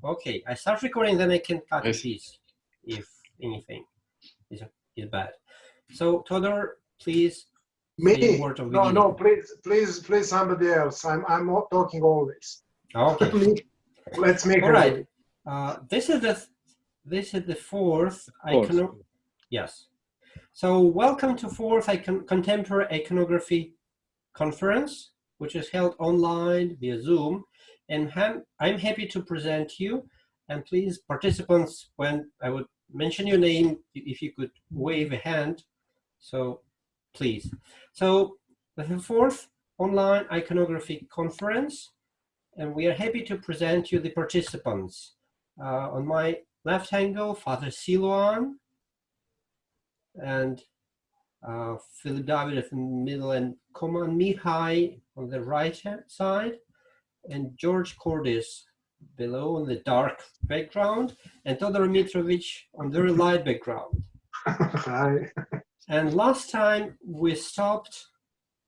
Okay, I start recording, then I can cut a piece if anything is bad. So, Todor, please say a word of beginning. No, please, somebody else. I'm not talking always. Okay. Let's make all right. This is the fourth icon. Yes. So, welcome to fourth Contemporary Iconography Conference, which is held online via Zoom, and I'm happy to present you. And please, participants, when I would mention your name, if you could wave a hand. So, please. So, the fourth online iconography conference, and we are happy to present you the participants. On my left angle, Father Silouan, and Philip Davydov in the middle, and Coman Mihai on the right hand side, and George Kordis below on the dark background, and Todor Mitrović on the light background. Hi. And last time we stopped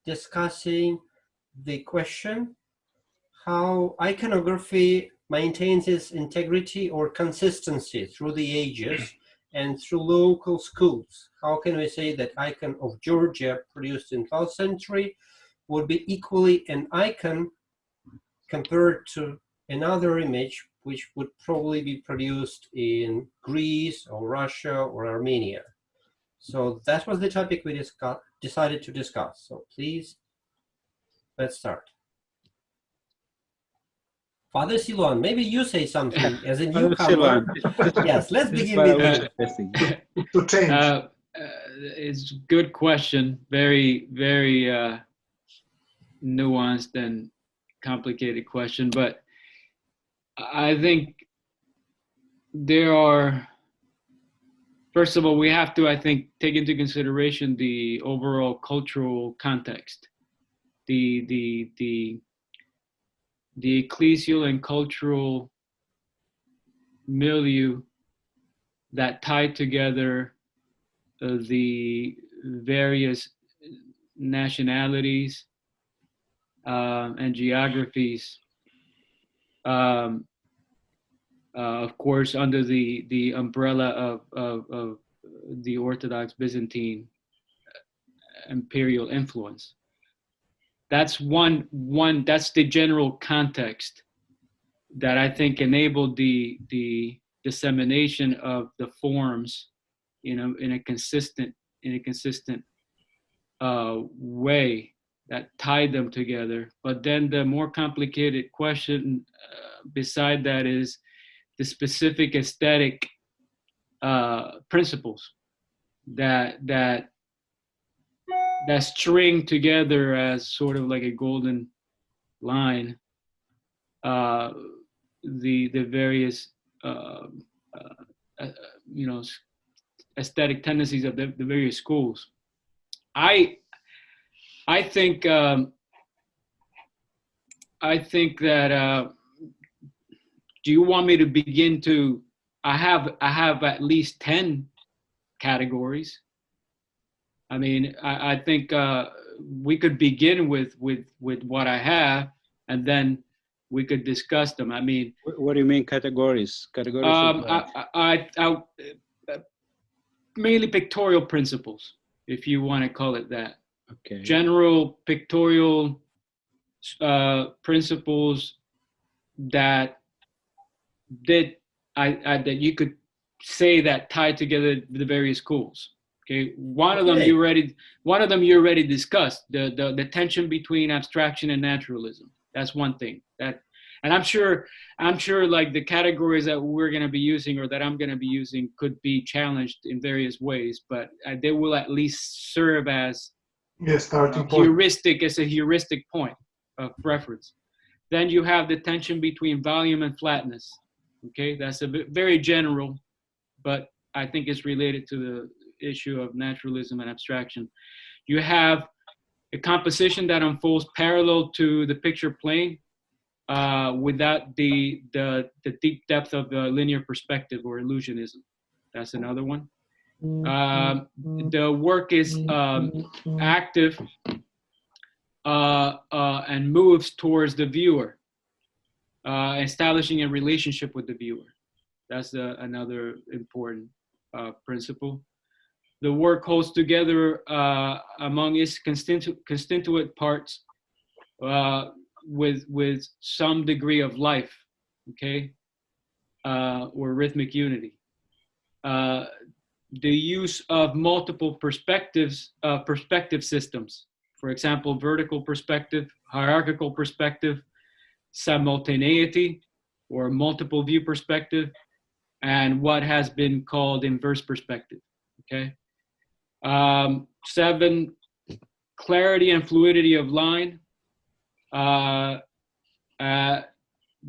discussing the question how iconography maintains its integrity or consistency through the ages and through local schools. How can we say that icon of Georgia produced in 12th century would be equally an icon compared to another image which would probably be produced in Greece or Russia or Armenia? So that was the topic we decided to discuss. So please, let's start. Father Silouan, maybe you say something as a newcomer. Yes, let's begin with to change. It's a good question. Very, very nuanced and complicated question. But I think there are, first of all, we have to, I think, take into consideration the overall cultural context, the ecclesial and cultural milieu that tied together the various nationalities and geographies, of course, under the umbrella of the Orthodox Byzantine imperial influence. That's that's the general context that I think enabled the dissemination of the forms, in a consistent way that tied them together. But then the more complicated question beside that is the specific aesthetic principles that string together as sort of like a golden line the various aesthetic tendencies of the various schools. I think that do you want me to begin to? I have at least 10 categories. I mean, I think we could begin with what I have, and then we could discuss them. I mean, what do you mean categories? I mainly pictorial principles, if you want to call it that. Okay. General pictorial principles that that you could say that tie together the various schools. Okay, one of them you already discussed, the tension between abstraction and naturalism. That's one thing. And I'm sure like the categories that we're going to be using or that I'm going to be using could be challenged in various ways, but they will at least serve as starting point. heuristic point of reference. Then you have the tension between volume and flatness. Okay, that's a bit very general, but I think it's related to the issue of naturalism and abstraction. You have a composition that unfolds parallel to the picture plane without the deep depth of the linear perspective or illusionism. That's another one. The work is active and moves towards the viewer. establishing a relationship with the viewer. That's another important principle. The work holds together among its constituent parts with some degree of life, okay, or rhythmic unity. The use of multiple perspective systems, for example, vertical perspective, hierarchical perspective, simultaneity, or multiple view perspective, and what has been called inverse perspective, okay? 7, clarity and fluidity of line.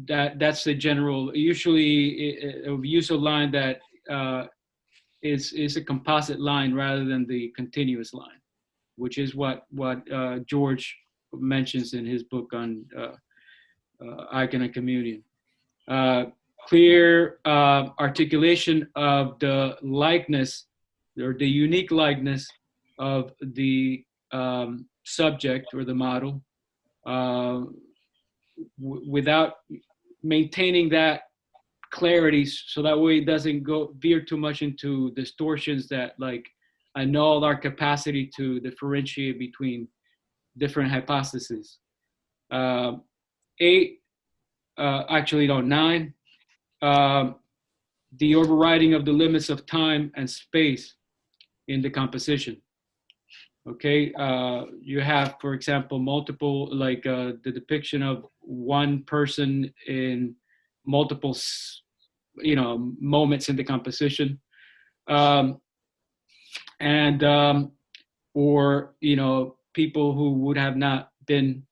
That's the general, usually a use of line that is a composite line rather than the continuous line, which is what George mentions in his book on Icon and Communion. Clear articulation of the likeness or the unique likeness of the subject or the model without maintaining that clarity, so that way it doesn't veer too much into distortions that like annul our capacity to differentiate between different hypotheses. 8, actually no, 9, the overriding of the limits of time and space in the composition. Okay, you have, for example, multiple, like the depiction of one person in multiple, moments in the composition, or people who would have not been,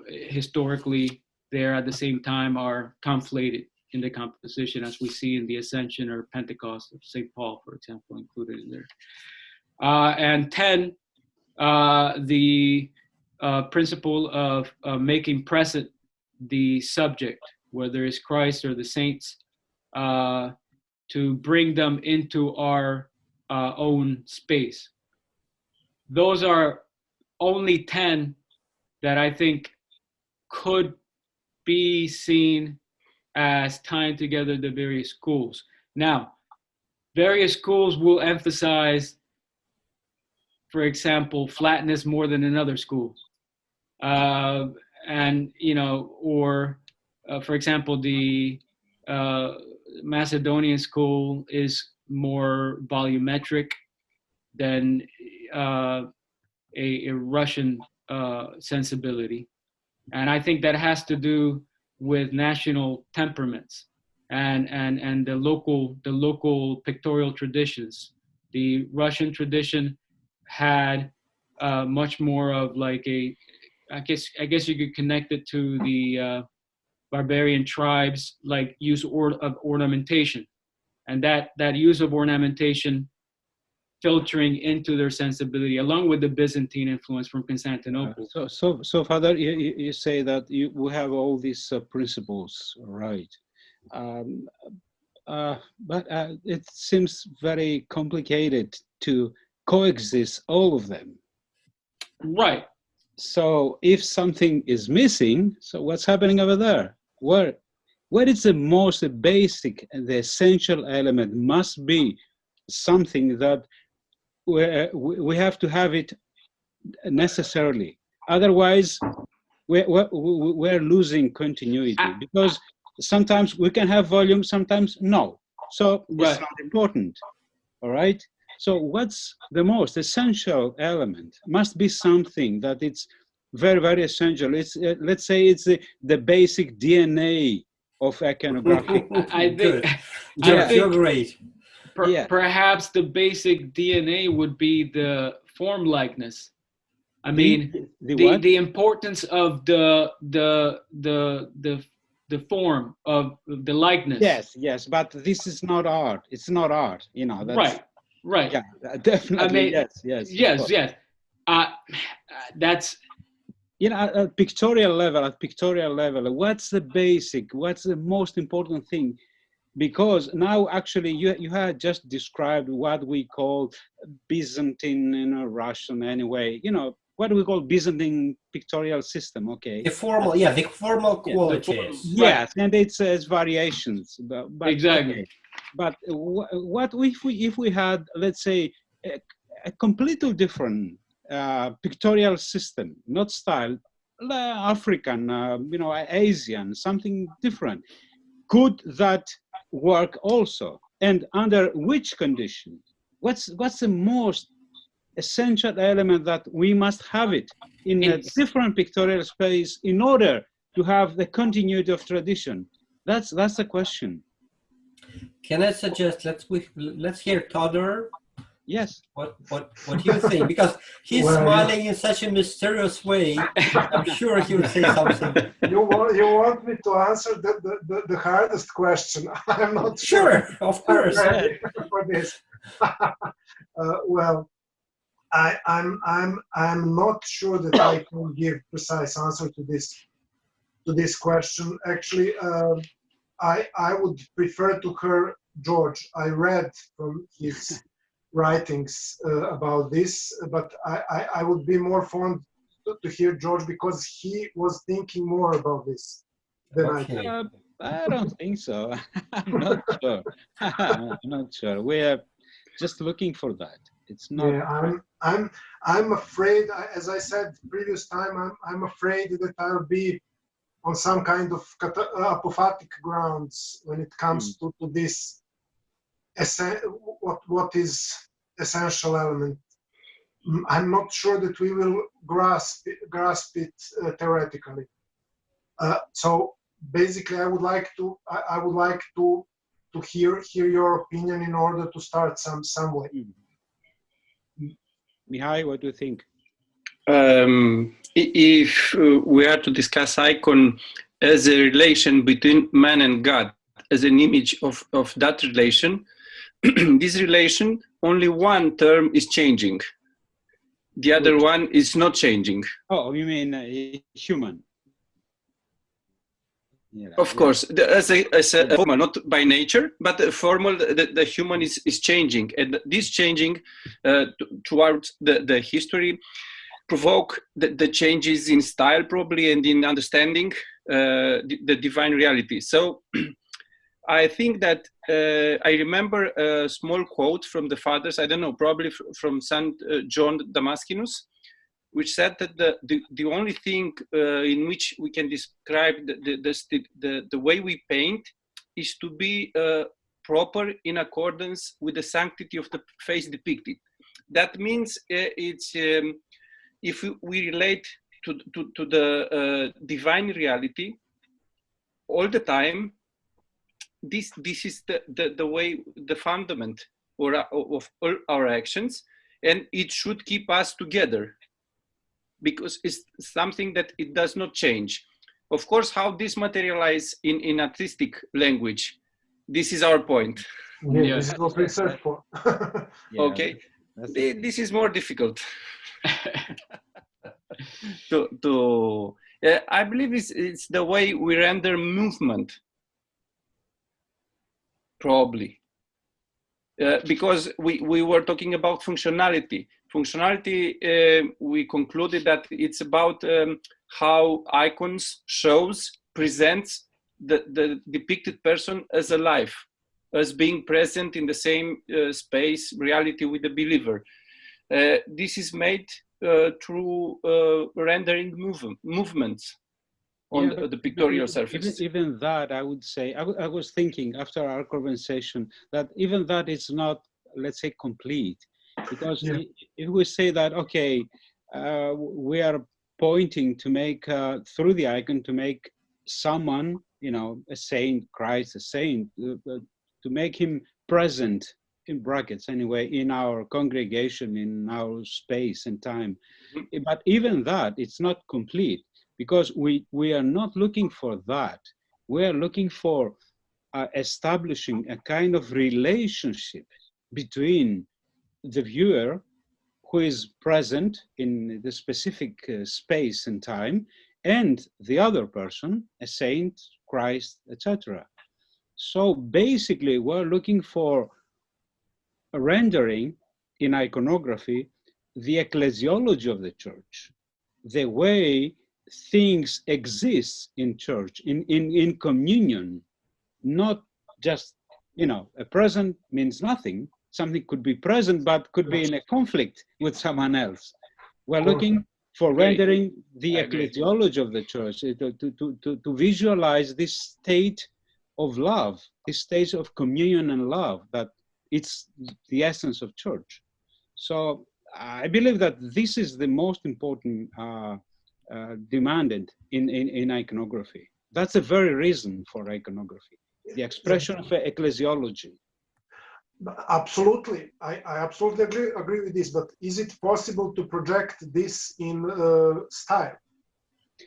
historically there at the same time are conflated in the composition, as we see in the Ascension or Pentecost of St. Paul, for example, included in there. And 10, the principle of making present the subject, whether it's Christ or the saints, to bring them into our own space. Those are only 10 that I think could be seen as tying together the various schools. Now, various schools will emphasize, for example, flatness more than another school. And, or for example, the Macedonian school is more volumetric than a Russian sensibility. And I think that has to do with national temperaments and the local pictorial traditions. The Russian tradition had much more of like I guess you could connect it to the barbarian tribes, like use of ornamentation, and that use of ornamentation filtering into their sensibility, along with the Byzantine influence from Constantinople. So Father, you say that we have all these principles, right? But it seems very complicated to coexist all of them. Right. So if something is missing, so what's happening over there? Where is the most basic and the essential element must be something that we have to have it necessarily. Otherwise, we're losing continuity, because sometimes we can have volume, sometimes no. So it's not important, all right? So what's the most essential element? Must be something that it's very, very essential. It's, let's say it's the basic DNA of iconography. I think you're great. Perhaps the basic DNA would be the form likeness. I mean, the importance of the form of the likeness. Yes, but this is not art. It's not art, That's, right. Yeah, definitely. I mean, yes. That's. At pictorial level, what's the basic? What's the most important thing? Because now actually you had just described what we call Byzantine, Russian anyway, what we call Byzantine pictorial system. Okay. The formal, yeah, the formal Yeah, qualities. Yes, and it's variations. But Exactly. okay. But what if we had, let's say, a completely different pictorial system, not style, African, Asian, something different? Could that work also? And under which condition? What's the most essential element that we must have it in a different pictorial space in order to have the continuity of tradition? That's the question. Can I suggest let's hear Todor? Yes. What you think? Because he's smiling in such a mysterious way. I'm sure he would say something. You want me to answer the hardest question? I'm not sure. Of course. I'm ready for this. Well, I'm not sure that I can give precise answer to this question. Actually, I would prefer to hear George. I read from his writings about this, but I would be more fond to hear George because he was thinking more about this than I did. I don't think so. I'm not sure. I'm not sure. We are just looking for that. It's not. Yeah, I'm afraid. As I said previous time, I'm afraid that I'll be on some kind of apophatic grounds when it comes to this. What is essential element? I'm not sure that we will grasp it theoretically. So basically, I would like to hear your opinion in order to start some way. Mihai, what do you think? If we are to discuss icon as a relation between man and God, as an image of that relation, this relation, only one term is changing. The other one is not changing. Oh, you mean human? Yeah, of course, as a formal, not by nature, but formal, the human is changing. And this changing towards the history provoke the changes in style probably and in understanding the divine reality. So I think that I remember a small quote from the fathers, I don't know, probably from St. John Damascus, which said that the only thing in which we can describe the way we paint is to be proper in accordance with the sanctity of the face depicted. That means it's if we relate to the divine reality all the time, this is the way, the fundament of all our actions, and it should keep us together because it's something that it does not change. Of course, how this materialize in artistic language, this is our point. Yeah, this is what we search for. Okay, this is more difficult. I believe it's the way we render movement, probably, because we were talking about functionality. We concluded that it's about how icons presents the depicted person as alive, as being present in the same space, reality with the believer. This is made through rendering movements on the pictorial surface. Even that, I would say, I was thinking after our conversation that even that is not, let's say, complete. Because if we say that, okay, we are pointing to make, through the icon, to make someone, a saint, Christ, a saint, to make him present, in brackets anyway, in our congregation, in our space and time. Mm-hmm. But even that, it's not complete, because we are not looking for that. We are looking for establishing a kind of relationship between the viewer, who is present in the specific space and time, and the other person, a saint, Christ, etc. So basically, we're looking for a rendering in iconography the ecclesiology of the church, the way things exist in church, in communion, not just, a present means nothing. Something could be present, but could be in a conflict with someone else. We're looking for rendering the ecclesiology of the church, to visualize this state of love, this state of communion and love, that it's the essence of church. So I believe that this is the most important demanded in iconography. That's the very reason for iconography, the expression of ecclesiology. Absolutely, I absolutely agree with this. But is it possible to project this in style,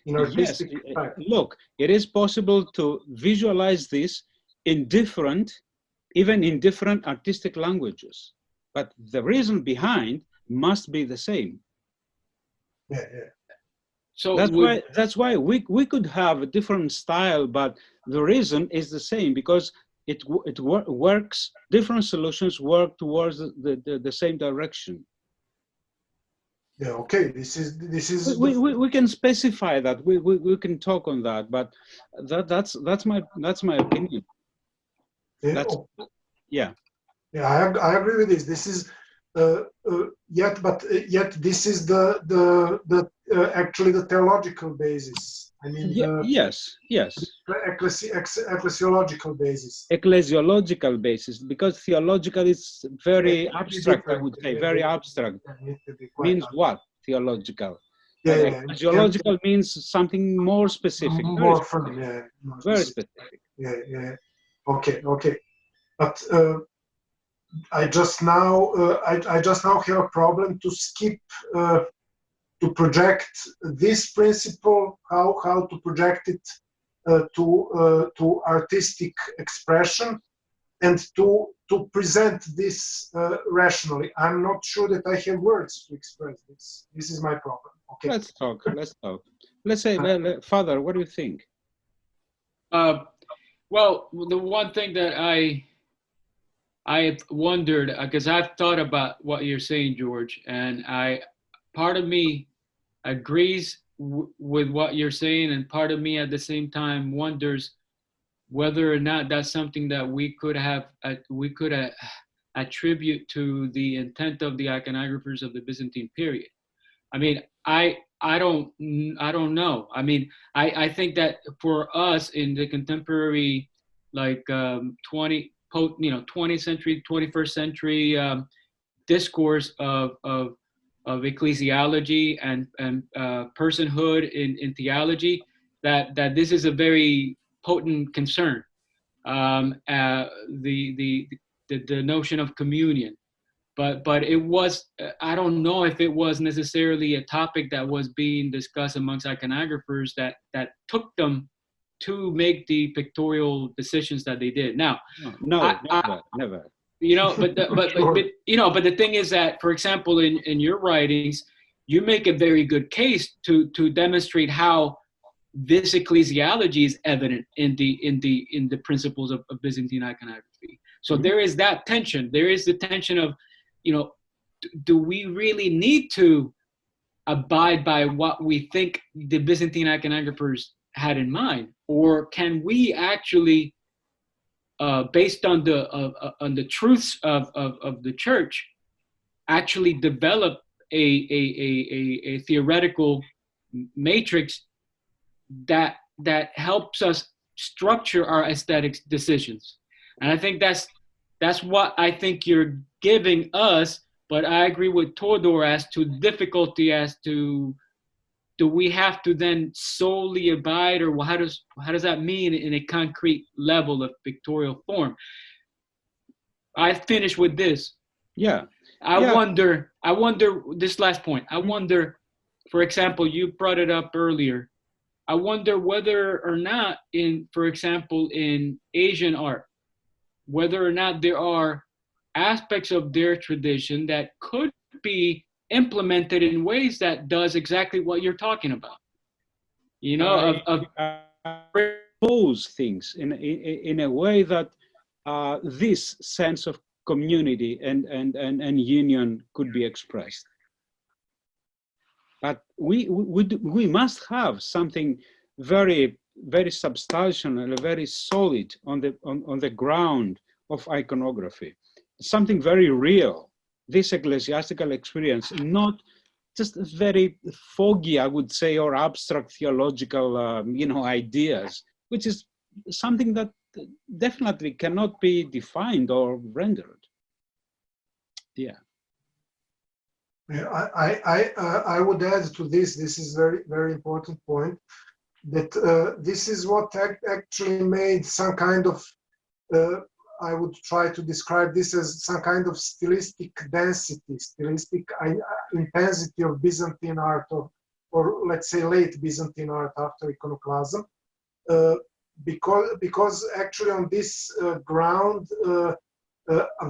in artistic style? Look, it is possible to visualize this even in different artistic languages, but the reason behind must be the same. Yeah. So that's why we could have a different style, but the reason is the same, because it works. Different solutions work towards the same direction. Yeah. Okay. This is. We can specify that. We can talk on that, but that's my opinion. Yeah. Yeah. I agree with this. This is yet this is the actually the theological basis. I mean, yes. The ecclesiological basis. Ecclesiological basis, because theological is very abstract, I would say, very abstract. Means what? Theological. Ecclesiological means something more specific. More firm, very specific. Yeah. Okay. But I just now have a problem to skip to project this principle, how to project it to artistic expression, and to present this rationally. I'm not sure that I have words to express this. This is my problem. Okay. Let's talk. Let's say, Father, what do you think? Well, the one thing that I've wondered, because I've thought about what you're saying, George, and part of me agrees with what you're saying, and part of me at the same time wonders whether or not that's something that we could attribute to the intent of the iconographers of the Byzantine period. I mean, I don't know. I mean, I think that for us in the contemporary, like 20th century, 21st century discourse of ecclesiology and personhood in theology, that this is a very potent concern. The notion of communion, but it was, I don't know if it was necessarily a topic that was being discussed amongst iconographers that took them to make the pictorial decisions that they did. Now, never. But the thing is that, for example, in your writings, you make a very good case to demonstrate how this ecclesiology is evident in the principles of Byzantine iconography. So there is that tension. There is the tension of, do we really need to abide by what we think the Byzantine iconographers had in mind, or can we actually, based on the truths of the church, actually develop a theoretical matrix that helps us structure our aesthetic decisions? And I think that's what I think you're giving us. But I agree with Todor as to difficulty as to, do we have to then solely abide, or how does that mean in a concrete level of pictorial form? I finish with this. Yeah. I wonder this last point. I wonder, for example, you brought it up earlier. I wonder whether or not for example, in Asian art, whether or not there are aspects of their tradition that could be implemented in ways that does exactly what you're talking about. Those things in a way that this sense of community and union could be expressed. But we must have something very, very substantial and very solid on the ground of iconography, something very real. This ecclesiastical experience, not just very foggy, I would say, or abstract theological, ideas, which is something that definitely cannot be defined or rendered. Yeah. Yeah, I would add to this. This is very, very important point, that this is what actually made some kind of, I would try to describe this as some kind of stylistic density, stylistic intensity of Byzantine art, or let's say late Byzantine art after iconoclasm, because actually on this ground, a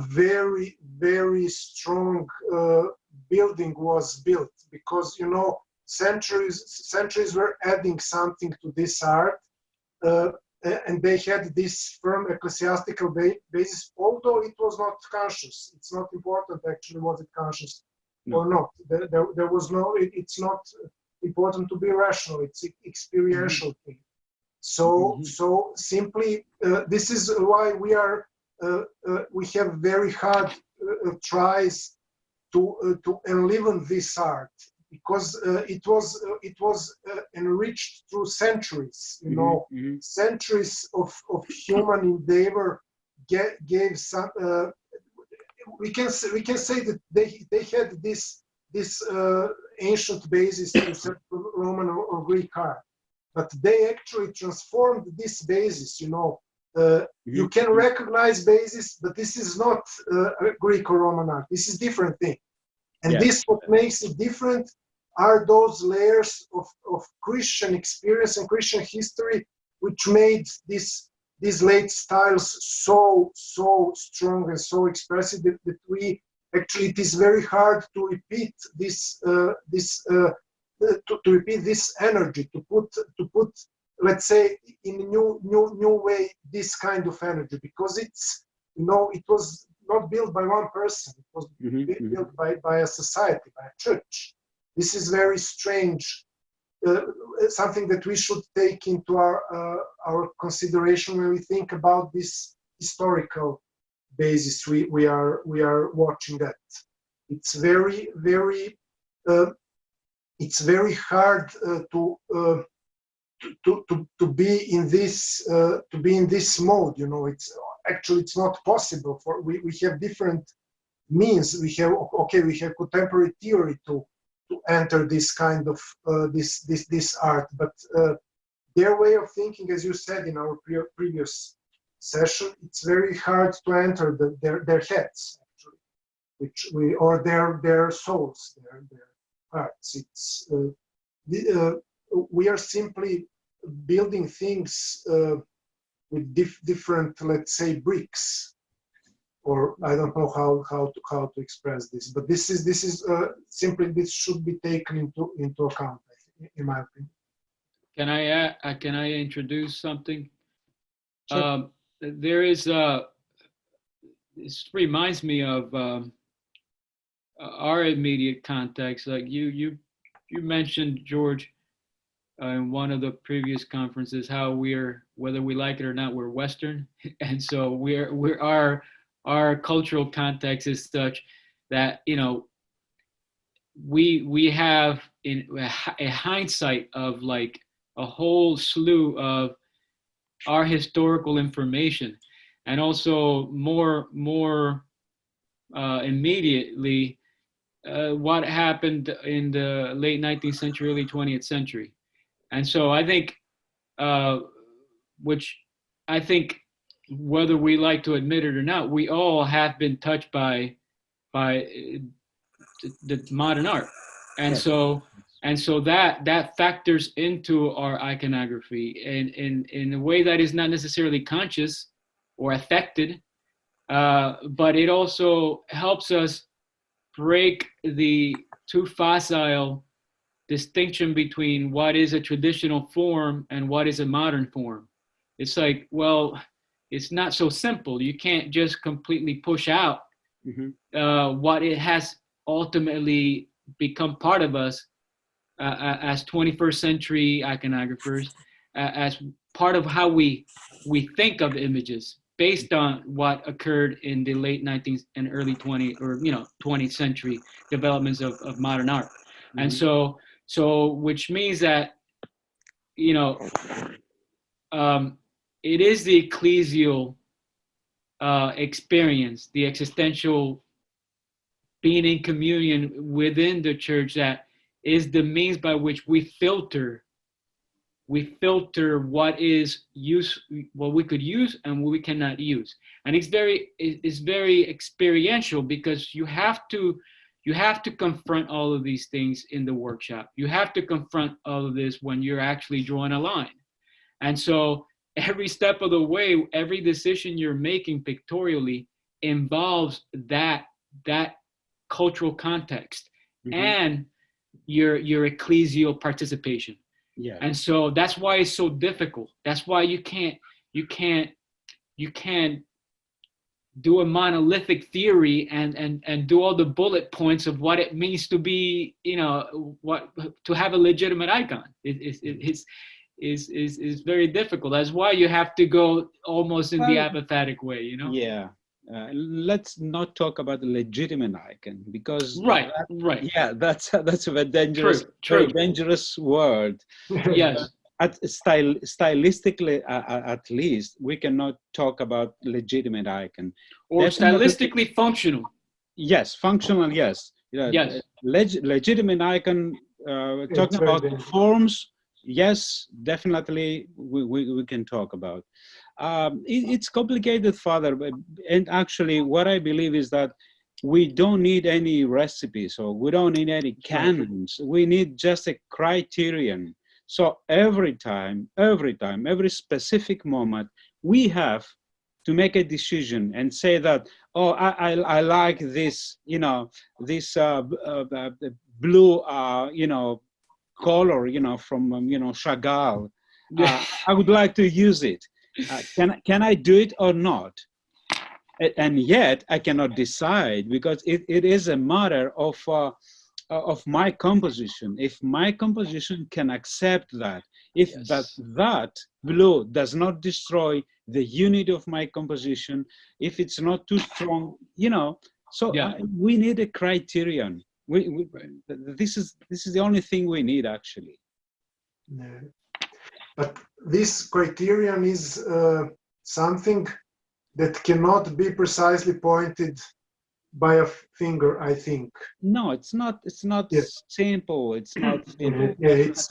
very, very strong building was built, because centuries were adding something to this art, and they had this firm ecclesiastical basis, although it was not conscious. It's not important actually, was it conscious or not. There was no, it's not important to be rational, it's experiential thing. So simply, this is why we have very hard tries to enliven this art, because it was enriched through centuries. Centuries of human endeavor gave some. We can say that they had this ancient basis to Roman or Greek art, but they actually transformed this basis. You can recognize basis, but this is not Greek or Roman art. This is different thing. And this, what makes it different, are those layers of Christian experience and Christian history, which made these late styles so strong and so expressive that we actually, it is very hard to repeat to repeat this energy, to put, let's say, in a new way, this kind of energy, because it's, it was not built by one person, it was built by a society, by a church. This is very strange, something that we should take into our consideration when we think about this historical basis we are watching that. It's very, very it's very hard to be in this mode. It's not possible. We have different means. We have contemporary theory to enter this kind of this art, but their way of thinking, as you said in our previous session, it's very hard to enter their heads, actually, or their souls, their hearts. It's we are simply building things with different, let's say, bricks, or I don't know how to express this, but this is simply, this should be taken into account, in my opinion. Can I introduce something? Sure. There is this reminds me of our immediate context. Like you mentioned, George, in one of the previous conferences, how whether we like it or not, we're Western, and so our cultural context is such that we have in a hindsight of like a whole slew of our historical information, and also more immediately what happened in the late 19th century, early 20th century. And so I think, whether we like to admit it or not, we all have been touched by the modern art, and so that factors into our iconography in a way that is not necessarily conscious or affected, but it also helps us break the too facile distinction between what is a traditional form and what is a modern form. It's like, well, it's not so simple. You can't just completely push out what it has ultimately become part of us as 21st century iconographers, as part of how we think of images based on what occurred in the late 19th and early 20th century developments of modern art. Mm-hmm. And so which means that, it is the ecclesial experience, the existential being in communion within the church, that is the means by which we filter what we could use and what we cannot use. And it's very experiential, because you have to confront all of these things in the workshop. You have to confront all of this when you're actually drawing a line. And so every step of the way, every decision you're making pictorially involves that cultural context, mm-hmm. and your ecclesial participation. Yeah. And so that's why it's so difficult. That's why you can't do a monolithic theory and do all the bullet points of what it means to be, to have a legitimate icon. It's very difficult. That's why you have to go almost in the apophatic way, Yeah. Let's not talk about the legitimate icon, because right. Yeah, that's a very dangerous, very dangerous word. Yes. Stylistically, at least, we cannot talk about legitimate icon. Or stylistically functional. Yes, functional. Yes. Yes. Legitimate icon. Talking about forms. Yes, definitely, we can talk about. It's complicated, Father, and actually what I believe is that we don't need any recipes, or we don't need any canons. We need just a criterion. So every every specific moment, we have to make a decision and say that, oh, I like this, this blue, color, from, Chagall. I would like to use it. Can I do it or not? And yet I cannot decide, because it is a matter of my composition. If my composition can accept that, if that blue does not destroy the unity of my composition, if it's not too strong, so we need a criterion. This is the only thing we need, actually. Yeah. But this criterion is something that cannot be precisely pointed by a finger, I think. No, it's not. It's not simple. It's not. It's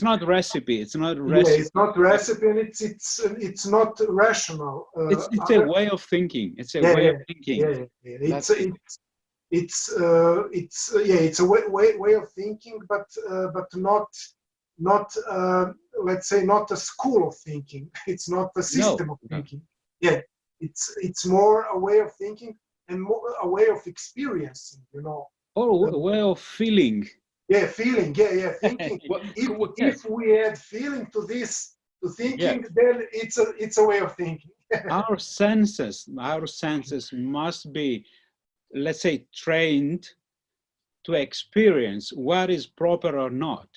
not recipe. It's not recipe. Yeah, it's not recipe, and it's not rational. It's a way of thinking. It's a way of thinking. It's a way of thinking, but not let's say not a school of thinking. It's not a system of thinking. Yeah, it's more a way of thinking and more a way of experiencing, or a way of feeling. Yeah, feeling. Yeah, thinking. If we add feeling to this, to thinking, then it's a way of thinking. Our senses must be, let's say, trained to experience what is proper or not.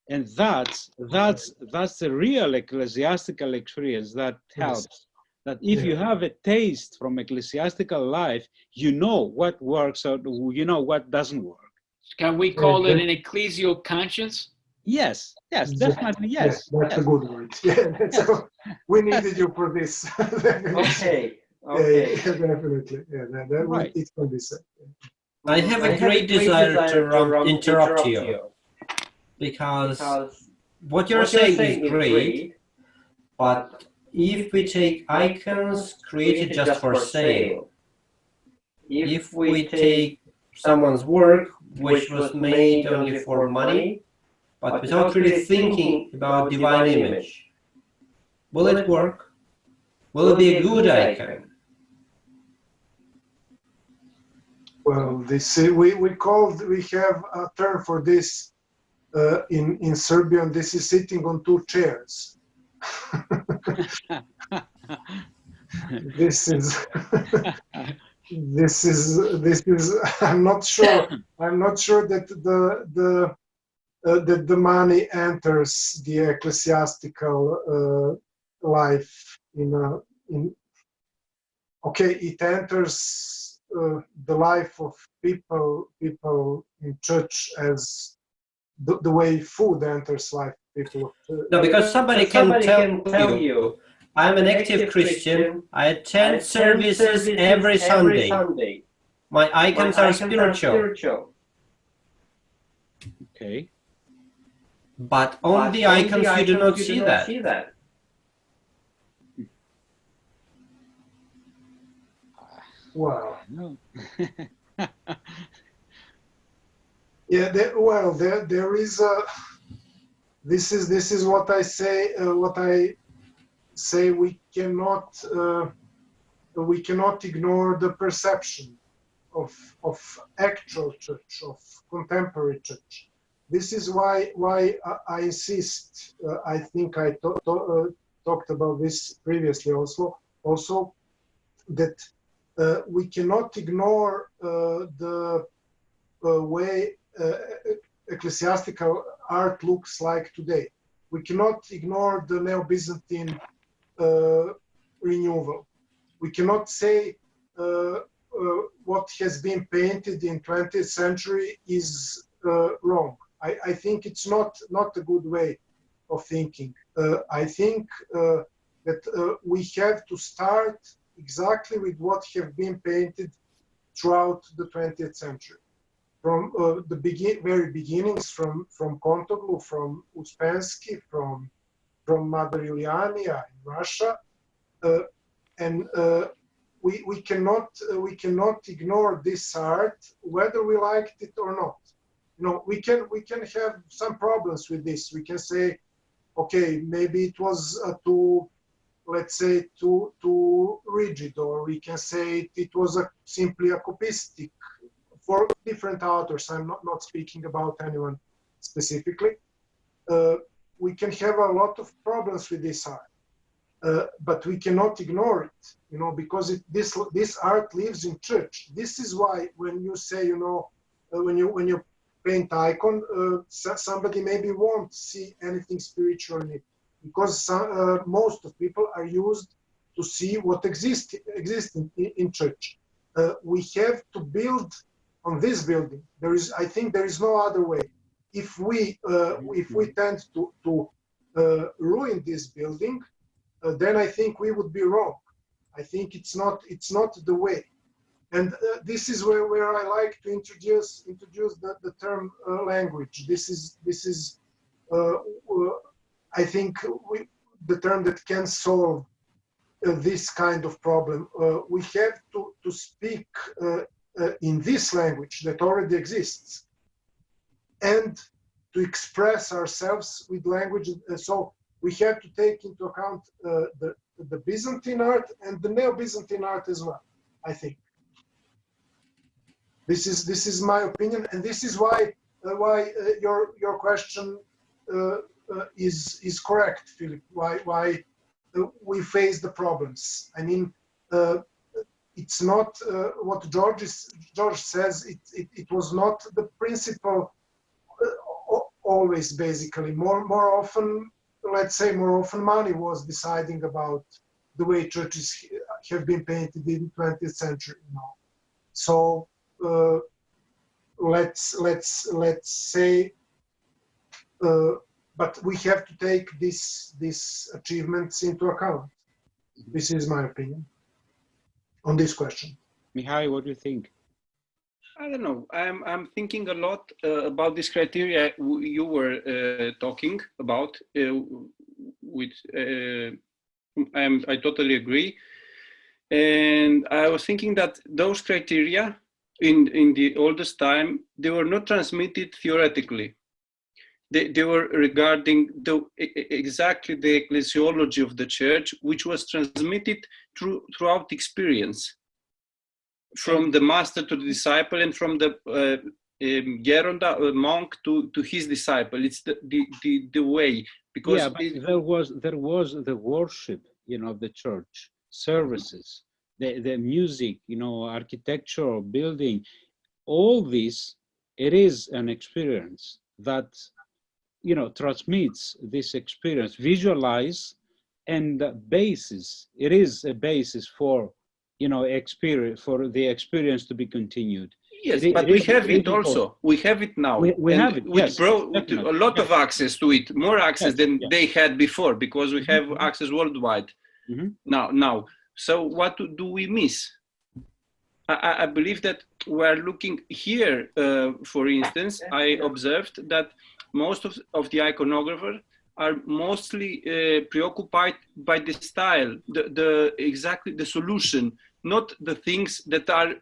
And that's the real ecclesiastical experience that helps. That if you have a taste from ecclesiastical life, you know what works or you know what doesn't work. Can we call it an ecclesial conscience? Yes, definitely, yes. That's a good word. Yeah, we needed you for this. Okay. Yeah, definitely. Yeah, it can be said. I have a great desire to interrupt you, because what you're saying is great, but if we take icons created just for sale, if we take someone's work which was made only for money, but without really thinking about divine image, will it work? Will it be a good icon? Well, we have a term for this in Serbian. This is sitting on two chairs. This is I'm not sure that that the money enters the ecclesiastical life okay, it enters the life of people in church as the way food enters life of people. No, because somebody can tell you, I'm an active Christian, I attend services every Sunday. My icons are spiritual. Okay. But on the icons you do not see that. Wow. No. Yeah, there is a. This is what I say. We cannot ignore the perception of actual church, of contemporary church. This is why I insist. I think I talked about this previously also that we cannot ignore the way ecclesiastical art looks like today. We cannot ignore the Neo-Byzantine renewal. We cannot say what has been painted in 20th century is wrong. I think it's not a good way of thinking. I think that we have to start exactly with what have been painted throughout the 20th century. From the very beginnings, from Kontoglu, from Uspensky, from Mother Iuliania in Russia, and we cannot ignore this art, whether we liked it or not. You know, we can have some problems with this. We can say, okay, maybe it was too rigid, or we can say it was simply a copistic. For different authors, I'm not speaking about anyone specifically. We can have a lot of problems with this art, but we cannot ignore it, you know, because this art lives in church. This is why when you say, you know, when you paint icon, somebody maybe won't see anything spiritual in it, because most of people are used to see what exists in church. We have to build on this building. I think there is no other way. If we tend to ruin this building, then I think we would be wrong. I think it's not the way. And this is where I like to introduce the term language. This is I think the term that can solve this kind of problem. We have to speak in this language that already exists, and to express ourselves with language. So we have to take into account the Byzantine art and the Neo-Byzantine art as well. I think this is my opinion, and this is why your question is correct, Philip. Why we face the problems. I mean, it's not what George says. It was not the principle always. Basically, more often, let's say, more often money was deciding about the way churches have been painted in 20th century. You know, so let's say. But we have to take these achievements into account. This is my opinion on this question. Mihai, what do you think? I don't know. I'm thinking a lot about this criteria you were talking about. I totally agree, and I was thinking that those criteria in the oldest time, they were not transmitted theoretically. They were regarding exactly the ecclesiology of the church, which was transmitted throughout experience, from the master to the disciple, and from the geronda, monk, to his disciple. It's the way, because yeah, but there was the worship, you know, of the church, services, the music, you know, architecture, building, all this. It is an experience that transmits this experience, visualize, and basis. It is a basis for, experience, for the experience to be continued. Yes, but we have it also. We have it now. We have it, yes. With a lot of access to it, more access than they had before, because we have access worldwide now. So what do we miss? I believe that we're looking here, for instance, I observed that most of the iconographers are mostly preoccupied by the style, exactly the solution, not the things that are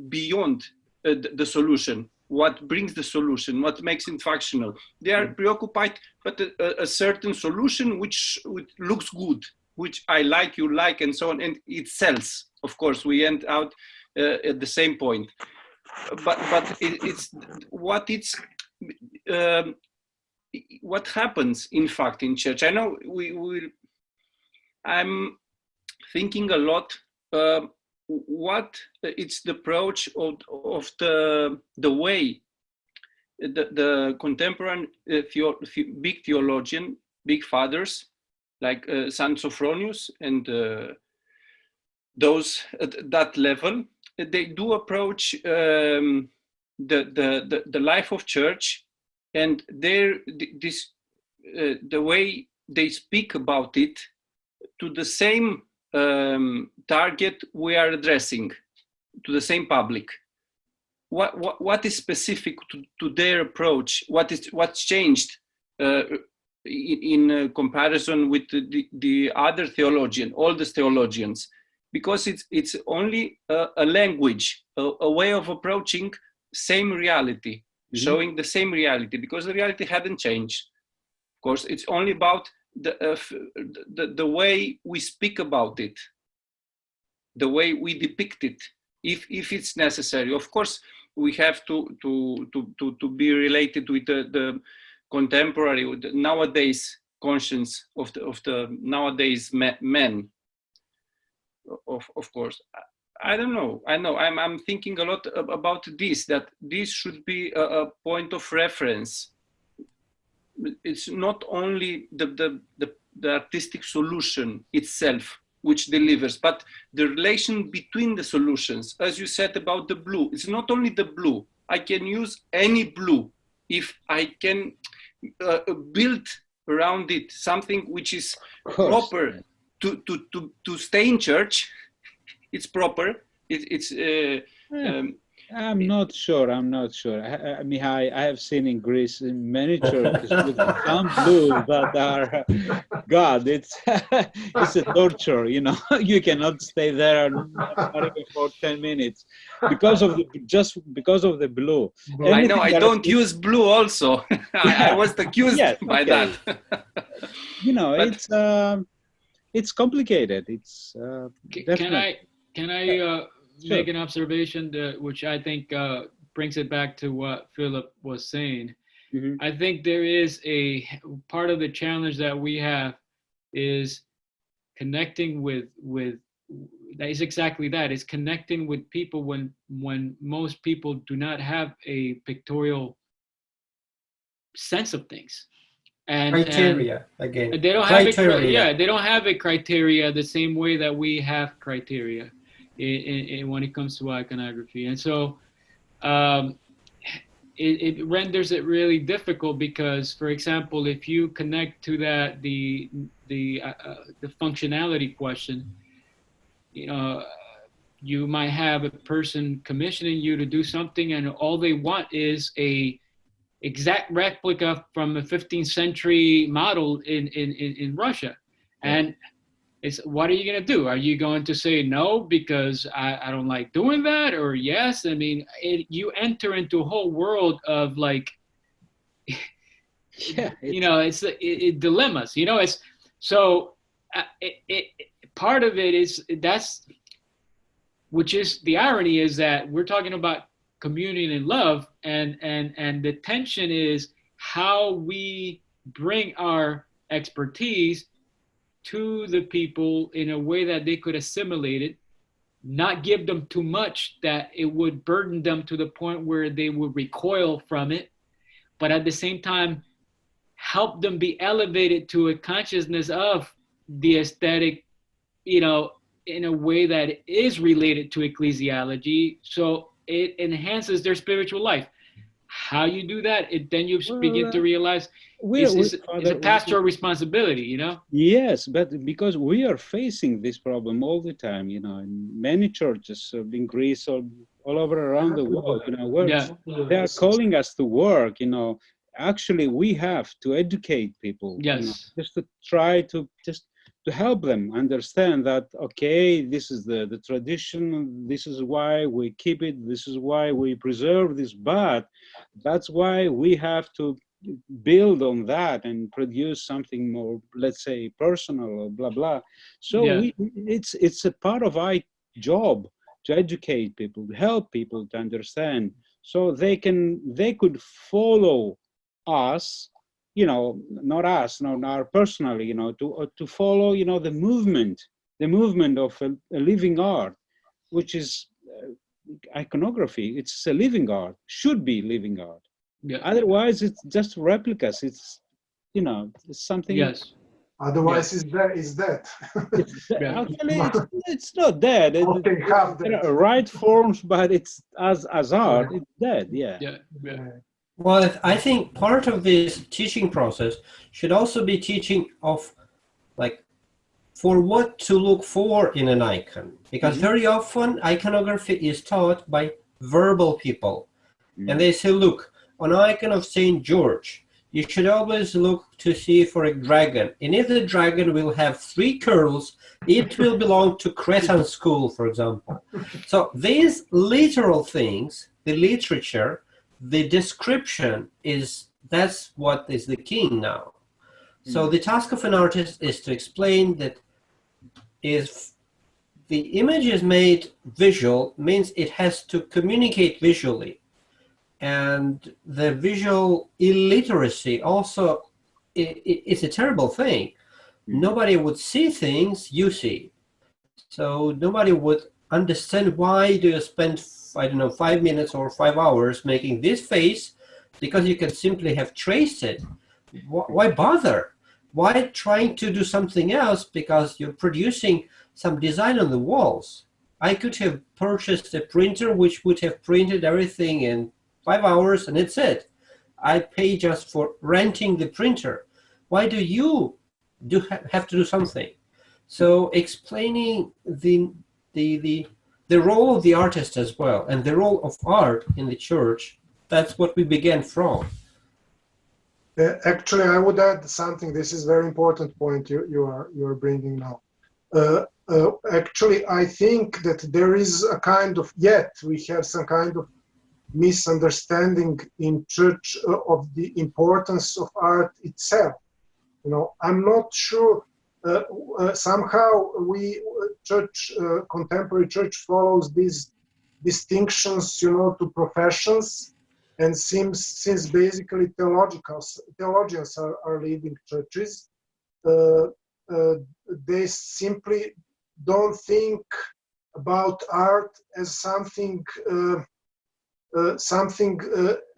beyond the solution, what brings the solution, what makes it functional. They are preoccupied with a certain solution which looks good, which I like, you like, and so on, and it sells. Of course, we end out at the same point. But what happens, in fact, in church. I know I'm thinking a lot. What it's the approach of the way the contemporary big theologian, big fathers like Saint Sophronius and those at that level, they do approach the life of church, and the way they speak about it to the same target we are addressing, to the same public. What is specific to their approach? What's changed in comparison with the other theologian, oldest theologians? Because it's only a language, a way of approaching same reality, showing the same reality, because the reality hadn't changed. Of course, it's only about the way we speak about it, the way we depict it, if it's necessary. Of course, we have to be related with the contemporary, with the nowadays conscience of the nowadays men. Of course, I don't know. I know I'm thinking a lot about this. That this should be a point of reference. It's not only the artistic solution itself which delivers, but the relation between the solutions. As you said about the blue, it's not only the blue. I can use any blue if I can build around it something which is proper to stay in church. It's proper. I'm not sure. Mihai, I have seen in Greece many churches with some blue that are, God, it's a torture, You cannot stay there for 10 minutes because of the blue. I know, I don't use blue also. I was accused by that. It's complicated. It's Can I make an observation which I think brings it back to what Philip was saying? I think there is a part of the challenge that we have is connecting with that is exactly that. It's connecting with people when most people do not have a pictorial sense of things. And criteria again. They don't have they don't have a criteria the same way that we have criteria in when it comes to iconography, and so it renders it really difficult because, for example, if you connect to that the functionality question, you might have a person commissioning you to do something, and all they want is a exact replica from a 15th century model in Russia, and it's, what are you going to do? Are you going to say no because I don't like doing that, or yes? I mean, you enter into a whole world of like, it's dilemmas. It's so part of it is which is the irony is that we're talking about communion and love, and the tension is how we bring our expertise to the people in a way that they could assimilate it, not give them too much that it would burden them to the point where they would recoil from it, but at the same time help them be elevated to a consciousness of the aesthetic, you know, in a way that is related to ecclesiology, so it enhances their spiritual life. How you do that, then you begin to realize it's a pastoral responsibility, you know? Yes, but because we are facing this problem all the time, you know, in many churches in Greece or all over around the world, you know, where they are calling us to work, you know. Actually, we have to educate people, yes, you know, just to try to to help them understand that, okay, this is the tradition, this is why we keep it, this is why we preserve this, but that's why we have to build on that and produce something more, let's say, personal or blah blah. So it's a part of our job to educate people, to help people to understand, so they could follow us, you know, not us, not our personally, you know, to follow, you know, the movement of a living art, which is iconography. It's a living art, should be living art. Yeah. Otherwise, it's just replicas. It's, you know, it's something. Yes. Otherwise, it's dead. Actually, it's not dead. There are right forms, but it's as art, it's dead. Yeah. Well, I think part of this teaching process should also be teaching of, like, for what to look for in an icon, because very often iconography is taught by verbal people, and they say, look, on an icon of St. George, you should always look to see for a dragon, and if the dragon will have 3 curls, it will belong to Cretan school, for example. So these literal things, the literature, the description, that's what is the king now. So the task of an artist is to explain that if the image is made visual, means it has to communicate visually. And the visual illiteracy also is a terrible thing. Nobody would see things you see. So nobody would understand why do you spend, I don't know, 5 minutes or 5 hours making this face, because you can simply have traced it. Why bother? Why trying to do something else because you're producing some design on the walls? I could have purchased a printer which would have printed everything in 5 hours and it's it. I pay just for renting the printer. Why do you have to do something? So explaining the role of the artist as well, and the role of art in the church, that's what we began from. Actually, I would add something. This is a very important point you are bringing now. Actually, I think that there is a kind of, we have some kind of misunderstanding in church of the importance of art itself. You know, I'm not sure. Somehow contemporary church follows these distinctions, you know, to professions, and since basically theologians are leading churches, they simply don't think about art as something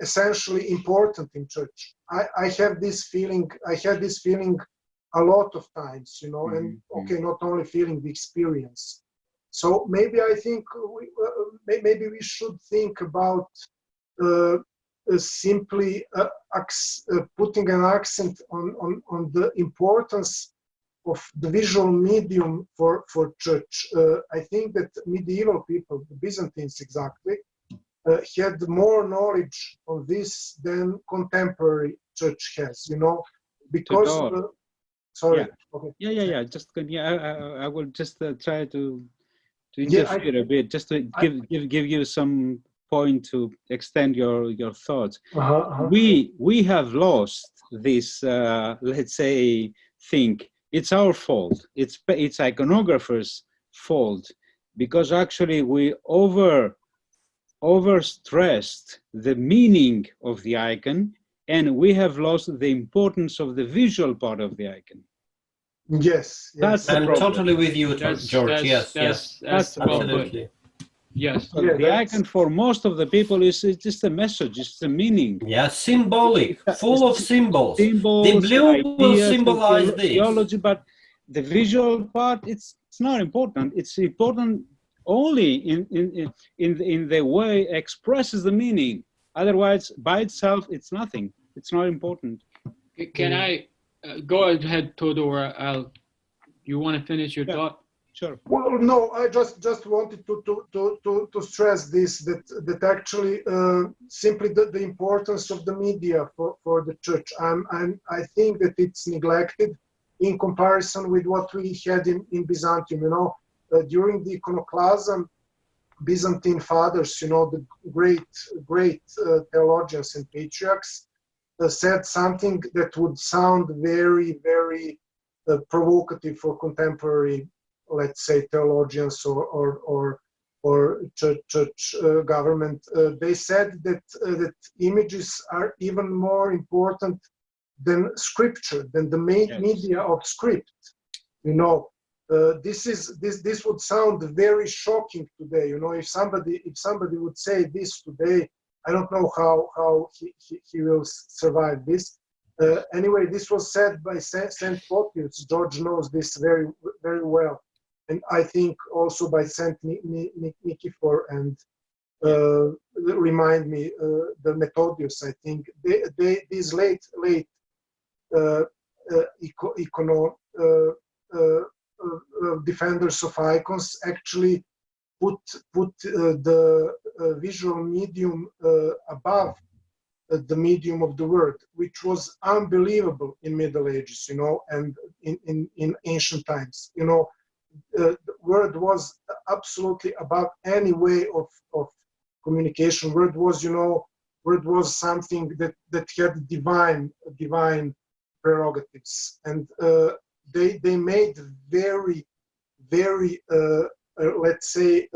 essentially important in church. I have this feeling. I had this feeling a lot of times, you know, and not only feeling, the experience. So maybe I think maybe we should think about simply putting an accent on the importance of the visual medium for church. I think that medieval people, the Byzantines exactly, had more knowledge on this than contemporary church has, you know, because sorry. Yeah. Just I will just try to interfere a bit, just to give you some point to extend your thoughts. We have lost this, let's say, thing. It's our fault. It's iconographers' fault, because actually we overstressed the meaning of the icon, and we have lost the importance of the visual part of the icon. Yes. I'm totally with you, George. Yes. That's absolutely. Yes. So Yeah, the that's- icon for most of the people is just a message, it's a meaning. Yeah, symbolic, full of symbols. Symbols, The blue will ideas, and symbolize this. theology, but the visual part, it's not important. It's important only in the way it expresses the meaning. Otherwise, by itself, it's nothing. It's not important. Can I go ahead, Todor? You want to finish your Yeah. thought? Sure. Well, no, I just wanted to stress this, that actually simply the importance of the media for the church. I think that it's neglected in comparison with what we had in Byzantium. You know, during the iconoclasm, Byzantine fathers, you know, the great theologians and patriarchs, said something that would sound very, very provocative for contemporary, let's say, theologians or church government. They said that images are even more important than scripture, than the main Yes. media of script. You know, this would sound very shocking today. You know, if somebody would say this today, I don't know how he will survive this. Anyway, this was said by Saint Photius. George knows this very, very well, and I think also by Saint Nikifor and remind me the Methodius. I think these late defenders of icons actually put the visual medium above the medium of the word, which was unbelievable in Middle Ages, you know, and in ancient times. You know, the word was absolutely above any way of communication. Word was, you know, word was something that had divine prerogatives, and they made very, very let's say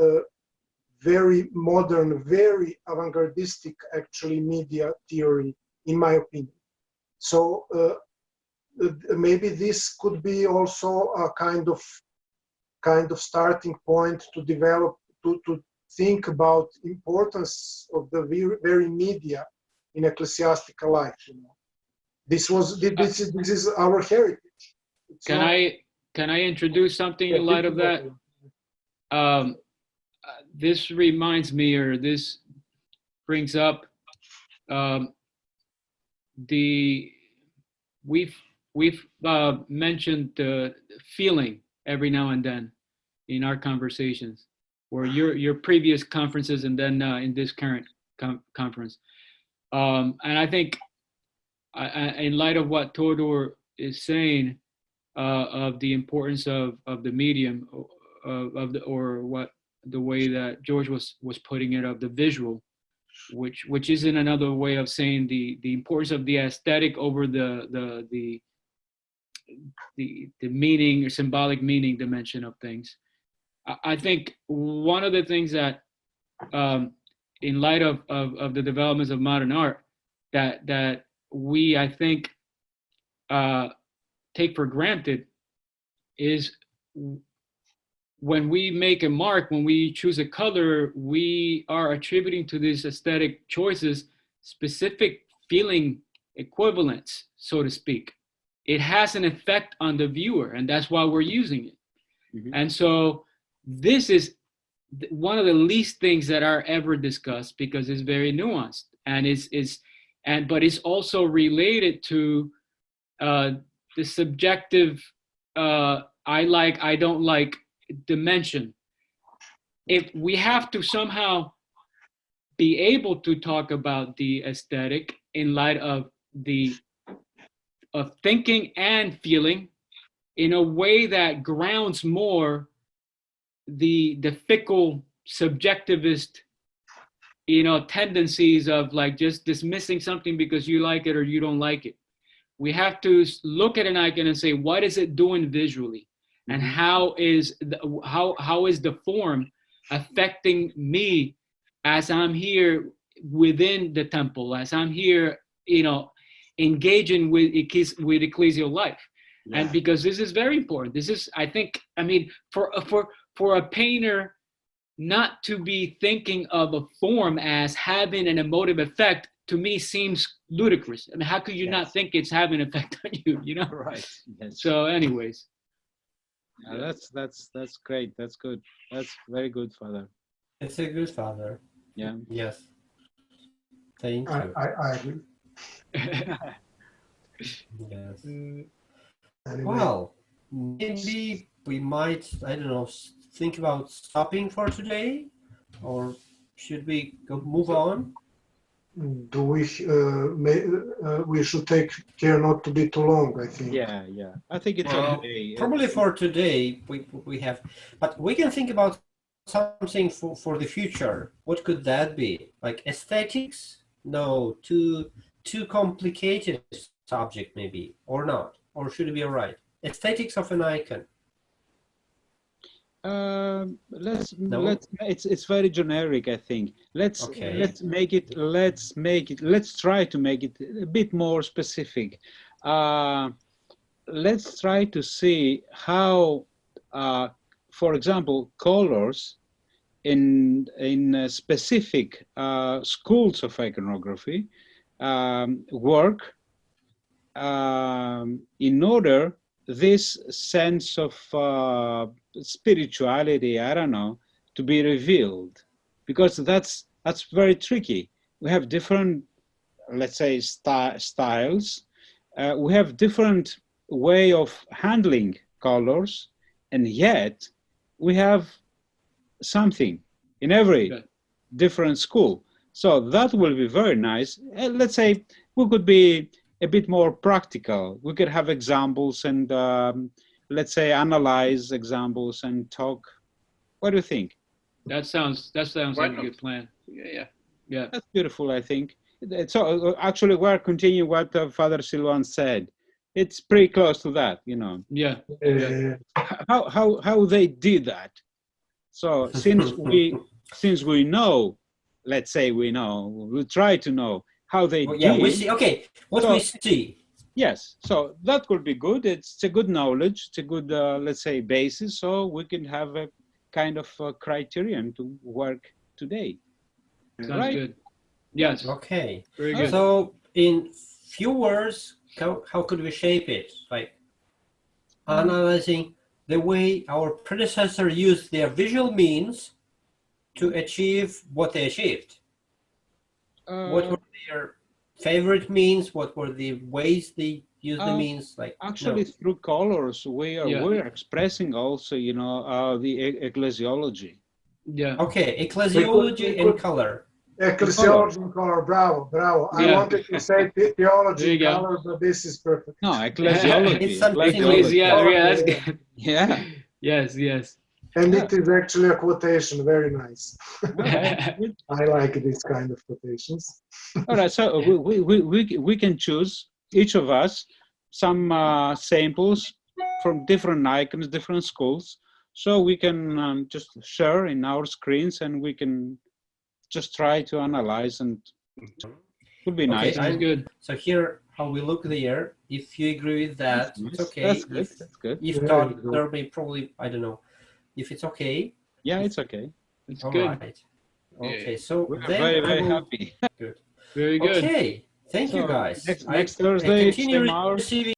very modern, very avant-gardistic, actually, media theory, in my opinion. So maybe this could be also a kind of starting point to develop, to think about importance of the very media in ecclesiastical life. You know, this is our heritage. Can I introduce something in light of that? This reminds me, or this brings up we've mentioned feeling every now and then in our conversations, or your previous conferences, and then in this current conference. And I think, in light of what Todor is saying, of the importance of the medium, of the, or what the way that George was putting it, of the visual, which is in another way of saying the importance of the aesthetic over the meaning or symbolic meaning dimension of things. I think one of the things that, in light of the developments of modern art, that we, I think, take for granted is when we make a mark, when we choose a color, we are attributing to these aesthetic choices specific feeling equivalents, so to speak. It has an effect on the viewer, and that's why we're using it. Mm-hmm. And so this is one of the least things that are ever discussed, because it's very nuanced, and but it's also related to the subjective I like, I don't like dimension. If we have to somehow be able to talk about the aesthetic in light of thinking and feeling in a way that grounds more the fickle subjectivist, you know, tendencies of like just dismissing something because you like it or you don't like it. We have to look at an icon and say, what is it doing visually? And how is the form affecting me as I'm here within the temple, as I'm here, you know, engaging with ecclesial life? Yeah. And because this is very important. This is, I think, I mean, for a painter not to be thinking of a form as having an emotive effect, to me seems ludicrous. I mean, how could you not think it's having an effect on you, you know? Right. Yes. So anyways. That's great. That's good. That's very good, Father. It's a good father. Yeah. Yes. Thank you. I agree. Yes. Anyway, Well, maybe we might, I don't know, think about stopping for today, or should we move on? do we we should take care not to be too long, I think. Yeah. I think it's Well, okay. probably for today we have, but we can think about something for the future. What could that be? Like aesthetics? No, too complicated subject maybe, or not, or should it be all right? Aesthetics of an icon. It's very generic, I think. Let's try to make it a bit more specific. Let's try to see how, for example, colors in specific schools of iconography work in order this sense of spirituality, I don't know, to be revealed, because that's very tricky. We have different, let's say, styles. We have different way of handling colors, and yet we have something in every different school. So that will be very nice. Let's say we could be a bit more practical. We could have examples and let's say analyze examples and talk. What do you think? That sounds like a good plan. Yeah. That's beautiful, I think. So actually we're continuing what Father Silouan said. It's pretty close to that, you know. Yeah. How they did that. So since we know, let's say we try to know how they did. Yeah, we see. Okay, we see. Yes, so that could be good. It's a good knowledge. It's a good, let's say, basis. So we can have a kind of criterion to work today. Sounds good. Yes. Okay. Very good. So in few words, how could we shape it? Like analyzing the way our predecessor used their visual means to achieve what they achieved. What were their favorite means? What were the ways they used the means? Like actually, through colors, we're expressing also, you know, the ecclesiology. Yeah. Okay, ecclesiology and color. Ecclesiology and color, bravo. Yeah. I wanted to say theology and color, but this is perfect. No, ecclesiology. It's something that's good. Yeah. Yes. And it is actually a quotation, very nice. I like this kind of quotations. All right, so we can choose, each of us, some samples from different icons, different schools, so we can just share in our screens and we can just try to analyze, and it would be nice. Sounds good. So here, how we look there, if you agree with that, it's okay. That's good. That's good. If not, there may probably, I don't know, if it's okay. Yeah, it's okay. It's All good. right. Okay, so We're then very, very happy. Good. Very good. Okay, thank you guys. Next Thursday, I continue same hours. receiving